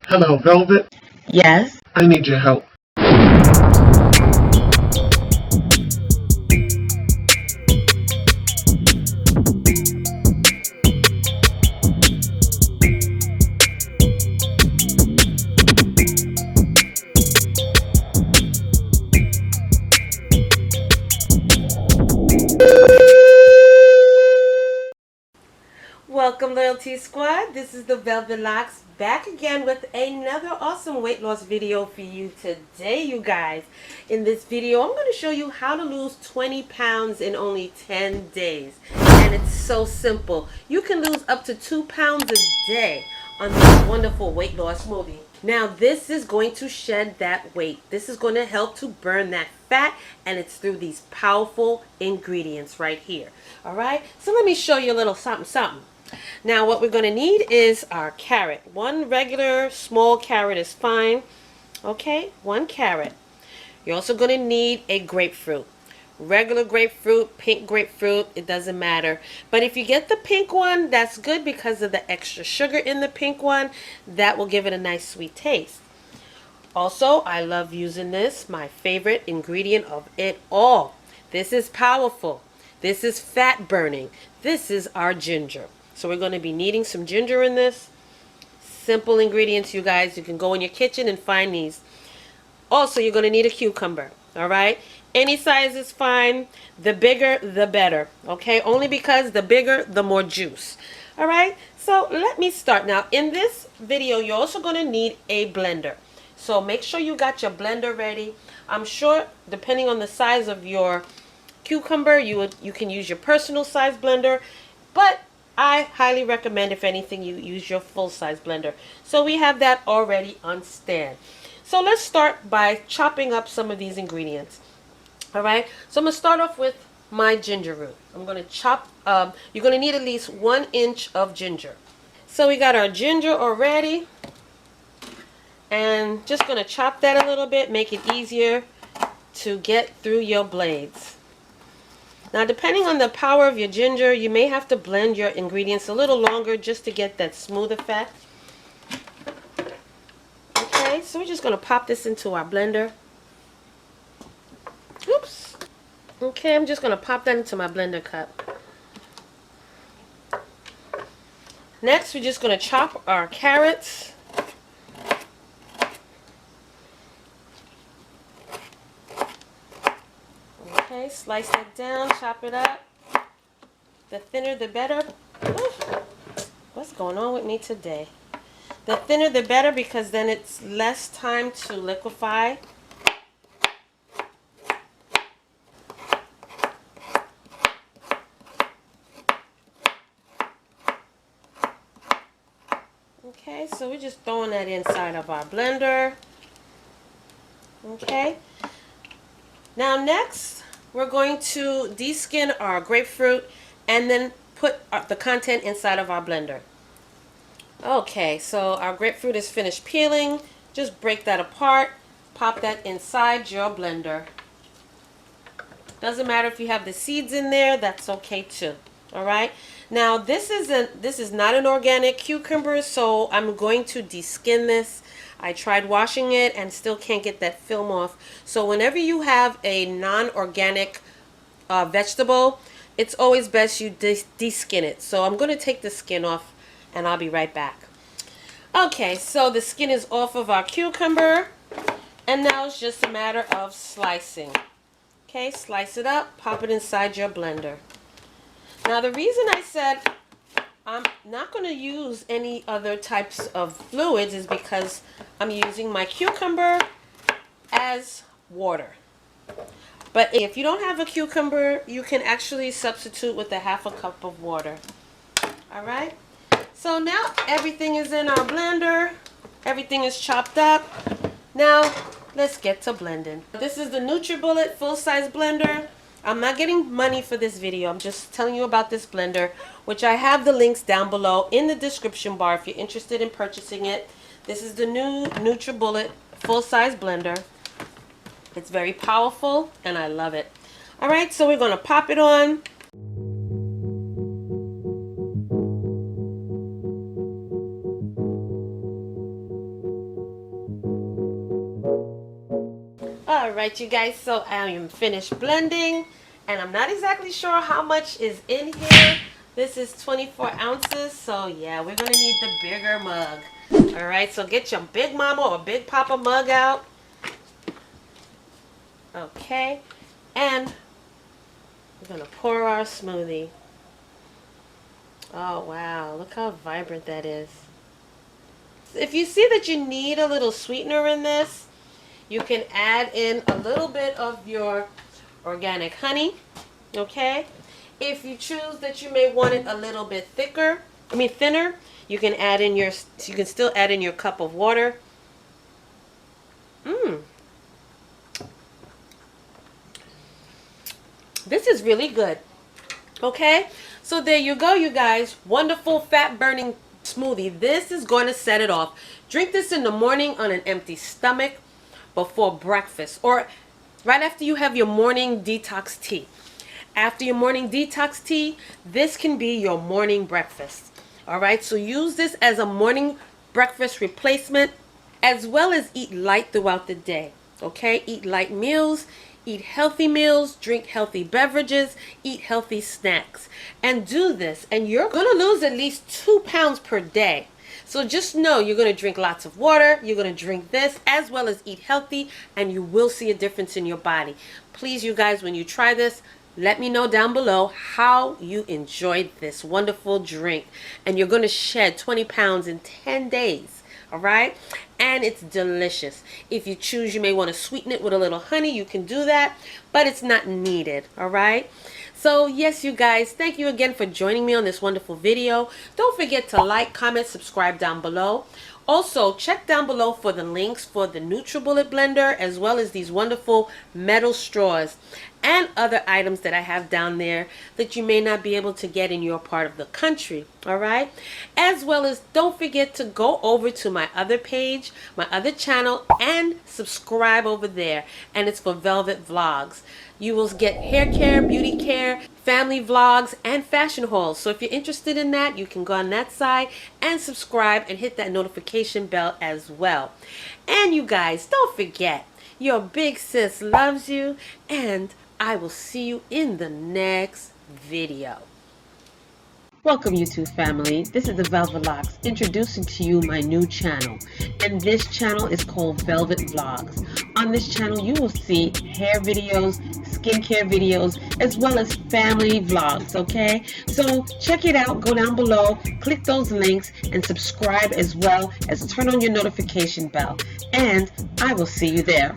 Hello, Velvet. Yes. I need your help. Welcome, Loyalty Squad. This is the Velvetlox back again with another awesome weight loss video for you today, you guys. In this video, I'm going to show you how to lose 20 pounds in only 10 days. And it's so simple. You can lose up to 2 pounds a day on this wonderful weight loss smoothie. Now, this is going to shed that weight. This is going to help to burn that fat, and it's through these powerful ingredients right here. All right, so let me show you a little something. Now what we're going to need is our carrot. One regular small carrot is fine. Okay, 1 carrot. You're also going to need a grapefruit. Regular grapefruit, pink grapefruit, it doesn't matter. But if you get the pink one, that's good because of the extra sugar in the pink one. That will give it a nice sweet taste. Also, I love using this, my favorite ingredient of it all. This is powerful. This is fat burning. This is our ginger. So we're going to be needing some ginger in this. Simple ingredients, you guys. You can go in your kitchen and find these. Also, you're going to need a cucumber. All right? Any size is fine. The bigger, the better. Okay? Only because the bigger, the more juice. All right? So let me start. Now, in this video, you're also going to need a blender. So make sure you got your blender ready. I'm sure, depending on the size of your cucumber, you can use your personal size blender. But I highly recommend, if anything, you use your full-size blender. So we have that already on stand. So let's start by chopping up some of these ingredients. All right. So I'm going to start off with my ginger root. I'm going to chop, you're going to need at least 1 inch of ginger. So we got our ginger already. And just going to chop that a little bit, make it easier to get through your blades. Now, depending on the power of your ginger, you may have to blend your ingredients a little longer just to get that smooth effect. Okay, so we're just going to pop this into our blender. Oops. Okay, I'm just going to pop that into my blender cup. Next, we're just going to chop our carrots. Okay, slice it down, chop it up. The thinner the better. Ooh, what's going on with me today? The thinner the better, because then it's less time to liquefy. Okay, so we're just throwing that inside of our blender. Okay. Now next, we're going to de-skin our grapefruit and then put the content inside of our blender. Okay, so our grapefruit is finished peeling. Just break that apart, pop that inside your blender. Doesn't matter if you have the seeds in there, that's okay too. All right. Now this is not an organic cucumber, so I'm going to de-skin this. I tried washing it and still can't get that film off. So whenever you have a non-organic vegetable, it's always best you de-skin it. So I'm going to take the skin off and I'll be right back. Okay, so the skin is off of our cucumber, and now it's just a matter of slicing. Okay, slice it up, pop it inside your blender. Now the reason I said I'm not going to use any other types of fluids is because I'm using my cucumber as water. But if you don't have a cucumber, you can actually substitute with a ½ cup of water. All right. So now everything is in our blender. Everything is chopped up. Now let's get to blending. This is the NUTRIBULLET full-size blender. I'm not getting money for this video. I'm just telling you about this blender, which I have the links down below in the description bar if you're interested in purchasing it. This is the new NUTRIBULLET full-size blender. It's very powerful and I love it. All right, so we're going to pop it on. Alright, you guys, so I am finished blending, and I'm not exactly sure how much is in here. This is 24 ounces, so yeah, we're going to need the bigger mug. Alright, so get your big mama or big papa mug out. Okay, and we're going to pour our smoothie. Oh wow, look how vibrant that is. If you see that you need a little sweetener in this, you can add in a little bit of your organic honey, okay? If you choose that you may want it a little bit thinner, you can add in you can still add in your cup of water. This is really good. Okay? So there you go, you guys. Wonderful fat burning smoothie. This is going to set it off. Drink this in the morning on an empty stomach before breakfast, or right after you have your morning detox tea. After your morning detox tea, this can be your morning breakfast. All right, so use this as a morning breakfast replacement, as well as eat light throughout the day. Okay, eat light meals, eat healthy meals, drink healthy beverages, eat healthy snacks, and do this, and you're going to lose at least 2 pounds per day. So just know you're going to drink lots of water, you're going to drink this, as well as eat healthy, and you will see a difference in your body. Please, you guys, when you try this, let me know down below how you enjoyed this wonderful drink. And you're going to shed 20 pounds in 10 days. All right? And it's delicious. If you choose, you may want to sweeten it with a little honey. You can do that, but it's not needed. All right? So yes, you guys, thank you again for joining me on this wonderful video. Don't forget to like, comment, subscribe down below. Also, check down below for the links for the NUTRIBULLET blender, as well as these wonderful metal straws and other items that I have down there that you may not be able to get in your part of the country. All right? As well as, don't forget to go over to my other page, my other channel, and subscribe over there. And it's for Velvet Vlogs. You will get hair care, beauty care, family vlogs, and fashion hauls. So if you're interested in that, you can go on that side and subscribe and hit that notification bell as well. And you guys, don't forget, your big sis loves you, and I will see you in the next video. Welcome, YouTube family. This is the Velvetlox introducing to you my new channel, and this channel is called Velvet Vlogs. On this channel, you will see hair videos, skincare videos, as well as family vlogs, okay? So check it out, go down below, click those links, and subscribe, as well as turn on your notification bell. And I will see you there.